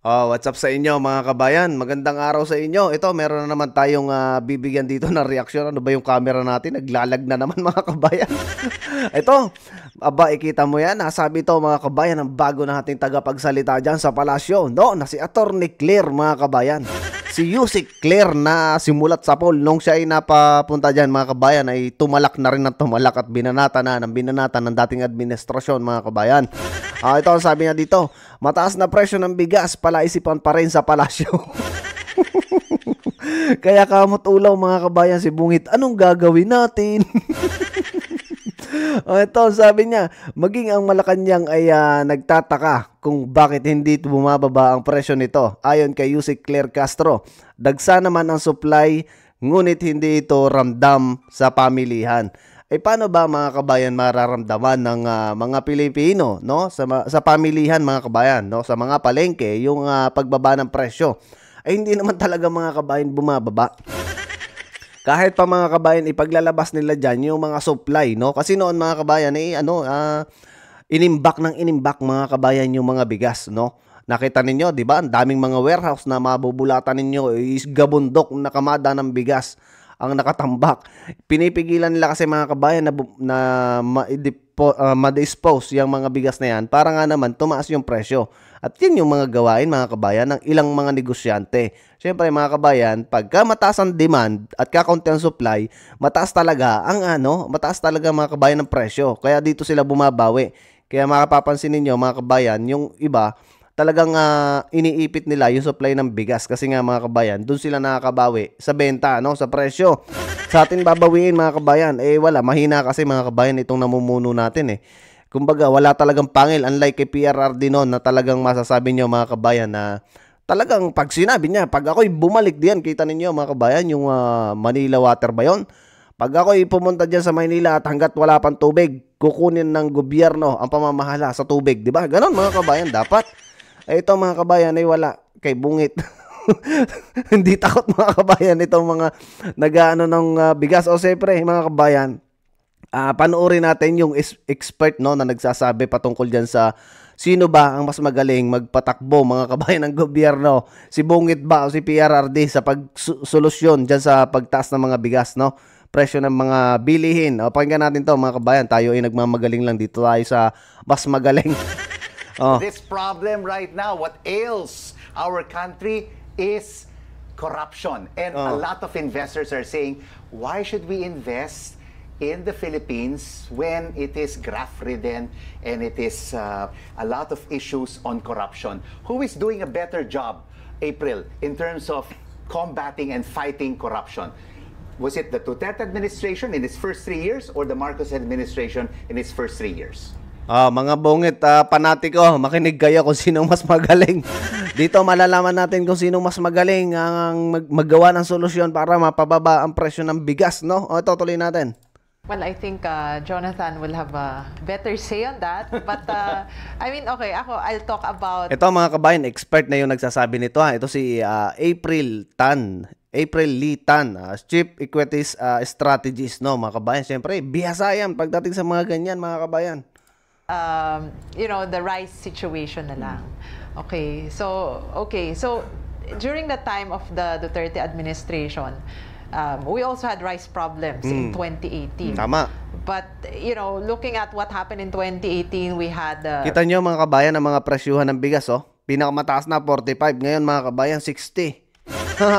Oh, what's up sa inyo mga kabayan? Magandang araw sa inyo. Ito, meron na naman tayong bibigyan dito ng reaksyon. Ano ba yung camera natin? Naglalag na naman mga kabayan. Ito, aba, ikita mo yan. Nasabi ito mga kabayan ang bago nating tagapagsalita dyan sa palasyo. No, na si Attorney Claire mga kabayan. Si Yusik Claire na simulat sa poll nung siya ay napapunta dyan mga kabayan ay tumalak na rin ng tumalak at binanata na ng binanata ng dating administrasyon mga kabayan. Ito ang sabi niya dito, mataas na presyo ng bigas, palaisipan pa rin sa palasyo. Kaya kamot ulaw mga kabayan si Bungit, anong gagawin natin? Ito sabi niya, maging ang Malacanang ay nagtataka kung bakit hindi bumababa ang presyo nito. Ayon kay Yusik Claire Castro, dagsa naman ang supply ngunit hindi ito ramdam sa pamilihan. Paano ba mga kabayan mararamdaman ng mga Pilipino, no? Sa pamilihan mga kabayan, no? Sa mga palengke, yung pagbaba ng presyo. Hindi naman talaga mga kabayan bumababa. Kahit pa mga kabayan ipaglalabas nila diyan yung mga supply, no? Kasi noon mga kabayan inimbak ng inimbak mga kabayan yung mga bigas, no? Nakita ninyo, 'di ba? Ang daming mga warehouse na mabubulatan ninyo is gabundok na kamada ng bigas ang nakatambak. Pinipigilan nila kasi mga kabayan na ma-dispose yung mga bigas na yan para nga naman tumaas yung presyo. At yun yung mga gawain mga kabayan ng ilang mga negosyante. Siyempre mga kabayan, pagka mataas ang demand at kakaunti ang supply, mataas talaga mga kabayan ng presyo. Kaya dito sila bumabawi. Kaya makapapansin ninyo mga kabayan, yung iba talagang iniipit nila yung supply ng bigas kasi nga mga kabayan, doon sila nakakabawi sa benta, no, sa presyo. Sa atin babawiin mga kabayan, wala, mahina kasi mga kabayan itong namumuno natin Kumbaga, wala talagang pangil unlike kay PRRD noon na talagang masasabi niyo mga kabayan na talagang pag sinabi niya, pag ako'y bumalik diyan, kita ninyo mga kabayan, yung Manila Water ba yun? Pag ako'y pumunta diyan sa Maynila at hanggat wala pang tubig, kukunin ng gobyerno ang pamamahala sa tubig, di ba? Ganon mga kabayan, dapat. Ito mga kabayan ay wala kay Bungit. Hindi takot mga kabayan itong mga nag-aano ng bigas. O siyempre mga kabayan, panoorin natin yung expert no na nagsasabi patungkol diyan sa sino ba ang mas magaling magpatakbo mga kabayan ng gobyerno, si Bungit ba o si PRRD sa pagsolusyon diyan sa pagtaas ng mga bigas, no? Presyo ng mga bilihin. O pakinggan natin 'to mga kabayan, tayo ay nagmamagaling lang dito tayo sa mas magaling. This problem right now, what ails our country is corruption. And a lot of investors are saying, why should we invest in the Philippines when it is graft-ridden and it is a lot of issues on corruption? Who is doing a better job, April, in terms of combating and fighting corruption? Was it the Duterte administration in its first 3 years or the Marcos administration in its first 3 years? Mga Bungit, panatiko, makinig kayo kung sinong mas magaling. Dito malalaman natin kung sinong mas magaling ang maggawa ng solusyon para mapababa ang presyo ng bigas, no? O, tutuloy natin. Well, I think Jonathan will have a better say on that. But, I mean, okay, I'll talk about... Ito mga kabayan, expert na yung nagsasabi nito. Ito si April Lee Tan, Chief Equities Strategist, no mga kabayan. Siyempre, bihasa yan pagdating sa mga ganyan mga kabayan. The rice situation na lang. Okay, so during the time of the Duterte administration, we also had rice problems in 2018. Tama. But, looking at what happened in 2018, we had... Kita nyo mga kabayan ang mga presyuhan ng bigas, pinakamataas na 45. Ngayon mga kabayan, 60.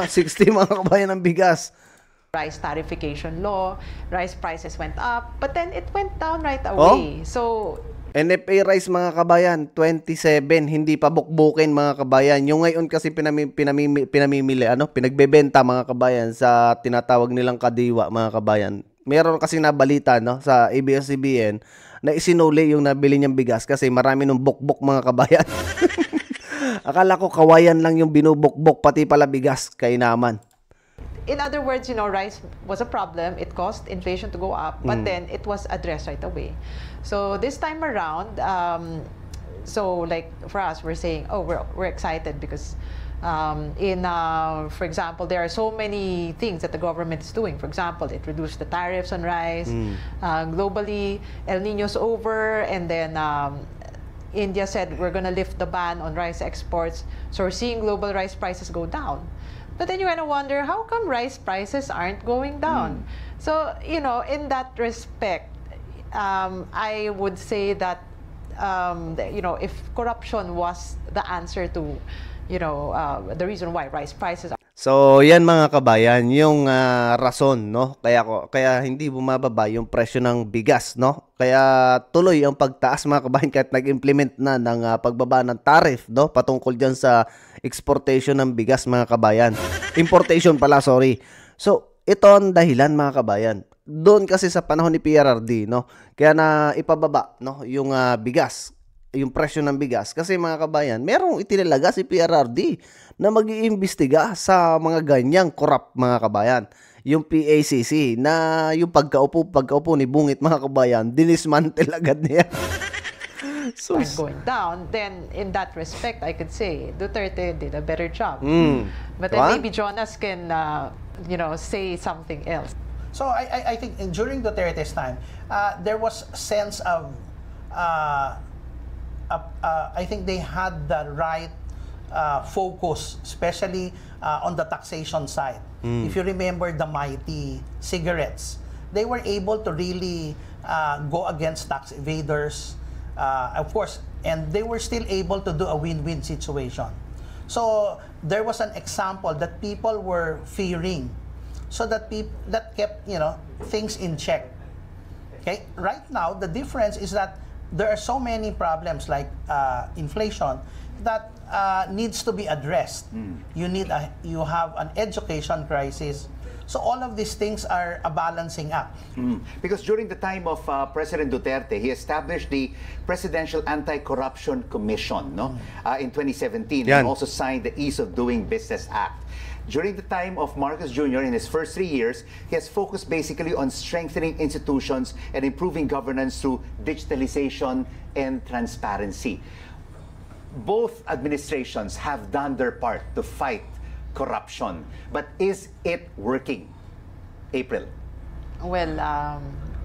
60 mga kabayan ng bigas. Rice tarification law, rice prices went up, but then it went down right away. So... NFA rice mga kabayan, 27, hindi pa bukbukin mga kabayan. Yung ngayon kasi pinagbebenta mga kabayan sa tinatawag nilang kadiwa mga kabayan. Meron kasi nabalita no sa ABS-CBN na isinuli yung nabili niyang bigas kasi marami nung bukbok mga kabayan. Akala ko kawayan lang yung binubukbok, pati pala bigas kainaman. In other words, rice was a problem. It caused inflation to go up, but then it was addressed right away. So this time around, like for us, we're saying, we're excited because for example, there are so many things that the government is doing. For example, it reduced the tariffs on rice. Globally, El Niño's over, and then India said we're going to lift the ban on rice exports, so we're seeing global rice prices go down. But then you kind of wonder, how come rice prices aren't going down? So, you know, in that respect, I would say that, you know, if corruption was the answer to, you know, the reason why rice prices are. So, yan mga kabayan, yung rason, no? Kaya hindi bumababa yung presyo ng bigas, no? Kaya tuloy ang pagtaas mga kabayan kahit nag-implement na ng pagbaba ng tariff, no? Patungkol diyan sa exportation ng bigas mga kabayan. Importation pala, sorry. So, ito ang dahilan mga kabayan. Doon kasi sa panahon ni PRRD, no? Kaya na ipababa, no, yung bigas, yung presyo ng bigas kasi mga kabayan, merong itinalaga si PRRD na mag-iimbestiga sa mga ganyang corrupt mga kabayan. Yung PACC na yung pagkaupo ni Bungit mga kabayan, dinismantle agad niya. So, going down, then in that respect, I could say Duterte did a better job. But then maybe Jonas can, you know, say something else. So I think during Duterte's time, there was a sense of, I think they had the right focus, especially on the taxation side. If you remember the mighty cigarettes, they were able to really go against tax evaders, of course, and they were still able to do a win-win situation. So there was an example that people were fearing, so that kept, you know, things in check. Okay, right now the difference is that there are so many problems like inflation that needs to be addressed. You have an education crisis. So all of these things are a balancing act. Because during the time of President Duterte, he established the Presidential Anti-Corruption Commission, no? In 2017, and also signed the Ease of Doing Business Act. During the time of Marcos Jr., in his first 3 years, he has focused basically on strengthening institutions and improving governance through digitalization and transparency. Both administrations have done their part to fight corruption, but is it working? April? Well,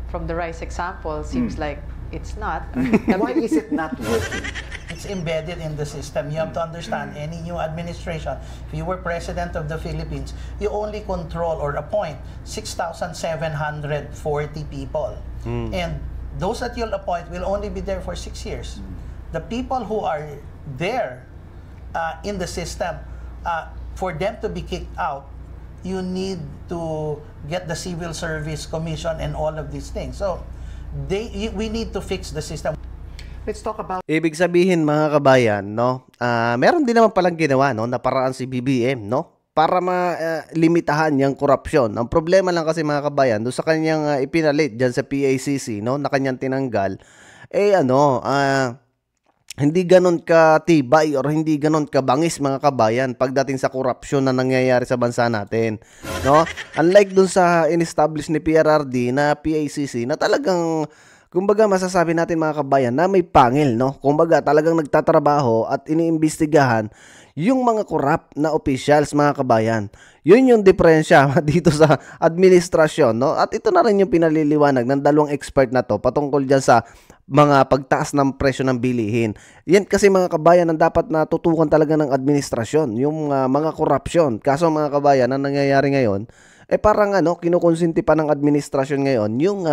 from the rice example, seems like it's not. Why is it not working? It's embedded in the system. You have to understand, any new administration, if you were president of the Philippines, you only control or appoint 6,740 people. And those that you'll appoint will only be there for 6 years. The people who are there in the system, for them to be kicked out, you need to get the Civil Service Commission and all of these things. So we need to fix the system. Let's talk about... Ibig sabihin mga kabayan, no, meron din naman palang ginawa, no, na paraan si BBM, no, para malimitahan yung korupsyon. Ang problema lang kasi mga kabayan, doon sa kanyang ipinalit dyan sa PACC, no, na kanyang tinanggal, hindi ganon katibay or hindi ganon kabangis mga kabayan pagdating sa korupsyon na nangyayari sa bansa natin, no? Unlike dun sa in-establish ni PRRD na PACC na talagang, kumbaga masasabi natin mga kabayan na may pangil, no? Kumbaga talagang nagtatrabaho at iniimbestigahan yung mga corrupt na officials mga kabayan. Yun yung diferensya dito sa administrasyon, no? At ito na rin yung pinaliliwanag ng dalawang expert na to patungkol dyan sa mga pagtaas ng presyo ng bilihin. Yan kasi mga kabayan ang dapat natutukan talaga ng administrasyon, yung mga korupsyon. Kaso mga kabayan, ang nangyayari ngayon, parang kinukonsinti pa ng administrasyon ngayon yung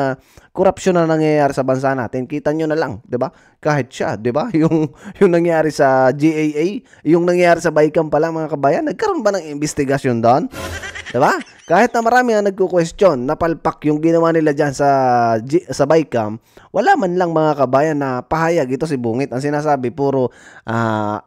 korupsyon na nangyayari sa bansa natin. Kita nyo na lang, 'di ba? Kahit siya, 'di ba? Yung nangyayari sa GAA, yung nangyayari sa BICAM pala mga kabayan, nagkaroon ba ng investigasyon doon? 'Di ba? Kahit na marami ang nagko-question, napalpak yung ginawa nila diyan sa BICAM, wala man lang mga kabayan na pahayag ito si Bungit. Ang sinasabi puro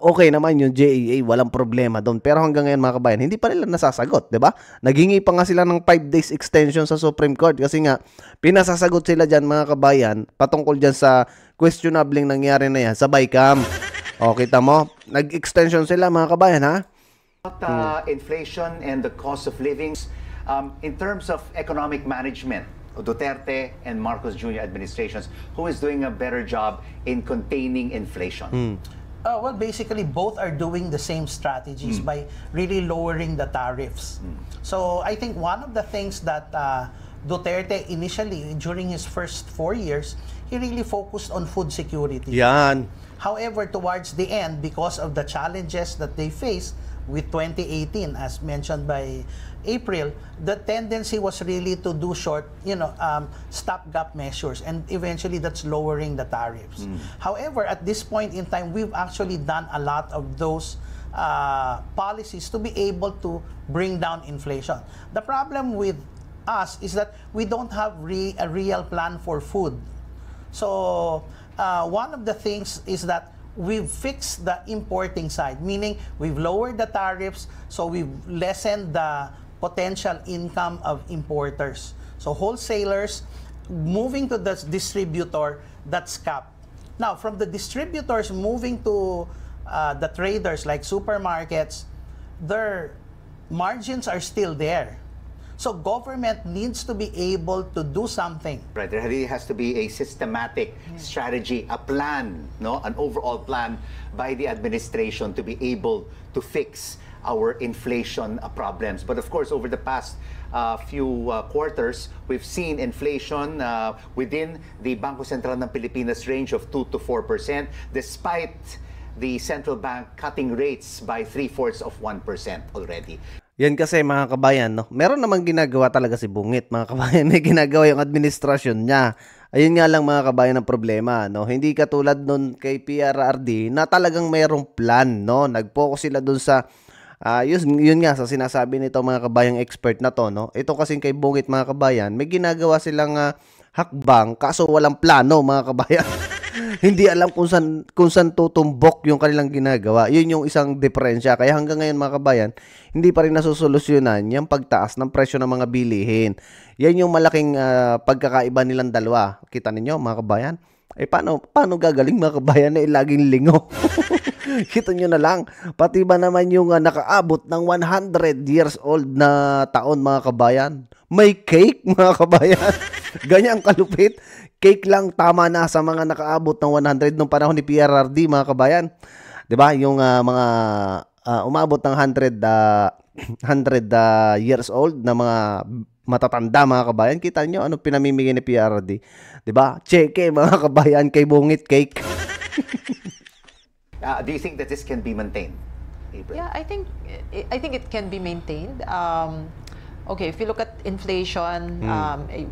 okay naman yung GAA, walang problema doon. Pero hanggang ngayon mga kabayan, hindi pa nila nasasagot, 'di ba? Naghingi pa nga sila ng 5 days extension sa Supreme Court kasi nga pinasasagot sila diyan mga kabayan patungkol diyan sa questionabling nangyari na yan sa BICAM. O, kita mo, nag-extension sila mga kabayan, ha? About inflation and the cost of living, in terms of economic management, Duterte and Marcos Jr. administrations, who is doing a better job in containing inflation? Well, basically, both are doing the same strategies by really lowering the tariffs. So I think one of the things that Duterte initially, during his first 4 years, he really focused on food security. Yan. However, towards the end, because of the challenges that they faced with 2018, as mentioned by April, the tendency was really to do short, stopgap measures, and eventually that's lowering the tariffs. However, at this point in time, we've actually done a lot of those policies to be able to bring down inflation. The problem with us is that we don't have a real plan for food. So one of the things is that we've fixed the importing side, meaning we've lowered the tariffs, so we've lessened the potential income of importers. So wholesalers moving to the distributor, that's capped. Now, from the distributors moving to the traders like supermarkets, their margins are still there. So government needs to be able to do something. Right, there really has to be a systematic strategy, a plan, no, an overall plan by the administration to be able to fix our inflation problems. But of course, over the past few quarters, we've seen inflation within the Bangko Sentral ng Pilipinas range of 2 to 4%, despite the central bank cutting rates by 3/4 of 1% already. Yan kasi mga kabayan, no? Meron namang ginagawa talaga si Bungit, mga kabayan. May ginagawa yung administrasyon niya. Ayun nga lang mga kabayan ng problema, no? Hindi katulad nun kay PRRD na talagang mayroong plan, no? Nag-focus sila dun sa yun nga sa sinasabi nito mga kabayang expert na to, no? Ito kasing kay Bungit mga kabayan, may ginagawa silang hakbang kaso walang plano mga kabayan. Hindi alam kung saan tutumbok yung kanilang ginagawa. Yun yung isang diferensya. Kaya hanggang ngayon mga kabayan, hindi pa rin nasusolusyonan yung pagtaas ng presyo ng mga bilihin. Yan yung malaking pagkakaiba nilang dalawa. Kita ninyo mga kabayan? Paano gagaling mga kabayan na laging lingo? Kita nyo na lang. Pati ba naman yung nakaabot ng 100 years old na taon mga kabayan? May cake mga kabayan. Ganyang kalupit. Cake lang tama na sa mga nakaabot ng 100 nung panahon ni PRRD mga kabayan. 'Di ba? Yung mga umabot ng 100 years old na mga matatanda mga kabayan. Kita nyo ano pinamimigay ni PRRD? 'Di ba? Cheque mga kabayan kay Bungit cake. Do you think that this can be maintained, April? Yeah, I think it can be maintained. Okay, if you look at inflation,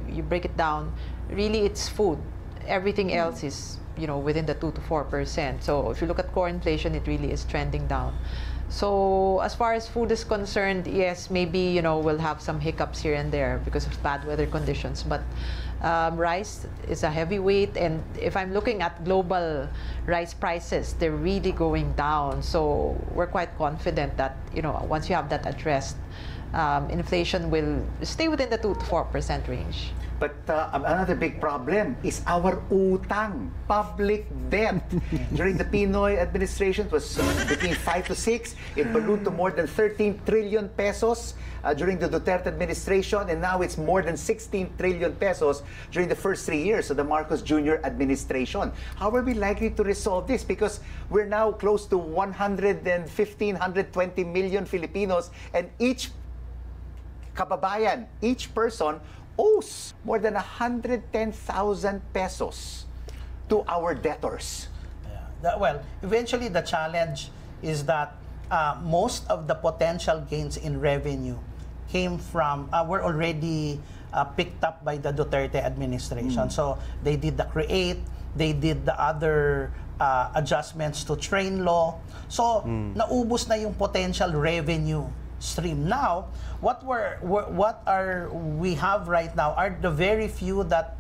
you break it down. Really, it's food. Everything else is, within the 2 to 4%. So if you look at core inflation, it really is trending down. So as far as food is concerned, yes, maybe, we'll have some hiccups here and there because of bad weather conditions. But rice is a heavyweight, and if I'm looking at global rice prices, they're really going down. So we're quite confident that, once you have that addressed, inflation will stay within the 2 to 4% range. But another big problem is our utang, public debt. During the Pinoy administration, it was between 5 to 6. It ballooned to more than 13 trillion pesos during the Duterte administration, and now it's more than 16 trillion pesos during the first 3 years of the Marcos Jr. administration. How are we likely to resolve this? Because we're now close to 115, 120 million Filipinos, and each kababayan, each person owes more than 110,000 pesos to our debtors. Yeah. Well, eventually the challenge is that most of the potential gains in revenue came from, were already picked up by the Duterte administration. So they did the CREATE, they did the other adjustments to train law. So naubos na yung potential revenue stream. Now, what we have right now are the very few that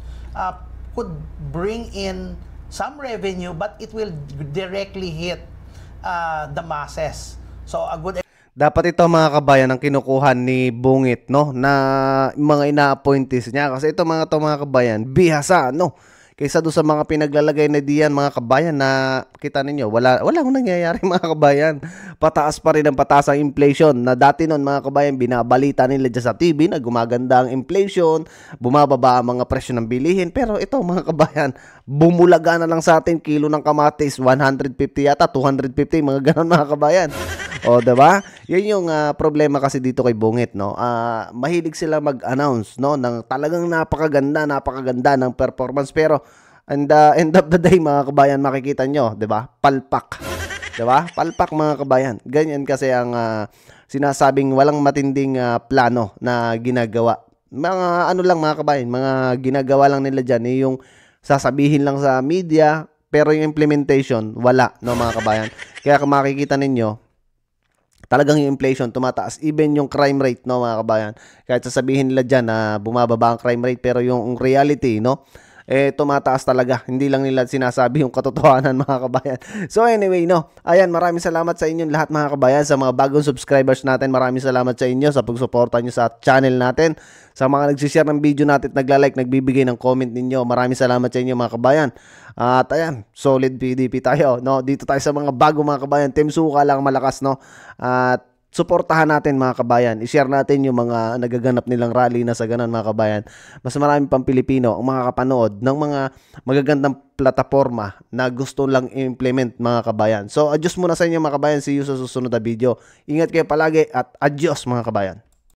could bring in some revenue, but it will directly hit the masses. So a good dapat ito mga kabayan ang kinukuhan ni Bungit, no, na mga ina-appointees niya kasi ito mga kabayan bihasa, no, kaysa doon sa mga pinaglalagay na diyan mga kabayan na kita ninyo, walang nangyayari mga kabayan. Pataas pa rin ang pataas ang inflation na dati noon mga kabayan binabalita nila dyan sa TV na gumaganda ang inflation, bumababa ang mga presyo ng bilihin, pero ito mga kabayan bumulaga na lang sa atin kilo ng kamatis 150 yata 250 mga ganon mga kabayan. O diba? Yan yung problema kasi dito kay Bungit, no. Mahilig sila mag-announce, no, ng talagang napakaganda ng performance, pero And end of the day mga kabayan, makikita nyo, 'di ba? Palpak. 'Di ba? Palpak mga kabayan. Ganyan kasi ang sinasabing walang matinding plano na ginagawa. Mga ano lang mga kabayan, mga ginagawa lang nila diyan yung sasabihin lang sa media, pero yung implementation wala, no mga kabayan. Kaya kung makikita ninyo, talagang yung inflation tumataas, even yung crime rate, no mga kabayan. Kahit sasabihin nila diyan na bumababa ang crime rate, pero yung reality, no, tumataas talaga. Hindi lang nila sinasabi yung katotohanan mga kabayan. So anyway, no, ayan, maraming salamat sa inyong lahat mga kabayan, sa mga bagong subscribers natin. Maraming salamat sa inyo sa pagsuporta nyo sa channel natin, sa mga nagsishare ng video natin, nagla-like, nagbibigay ng comment ninyo. Maraming salamat sa inyo mga kabayan. At ayan, solid PDP tayo, no. Dito tayo sa mga bago mga kabayan. Team Suka lang malakas, no. At suportahan natin mga kabayan. I-share natin yung mga nagaganap nilang rally na sa ganun mga kabayan. Mas marami pang Pilipino ang makakapanood ng mga magagandang plataforma na gusto lang implement mga kabayan. So, adios muna sa inyo mga kabayan. See you sa susunod na video. Ingat kayo palagi at adios mga kabayan.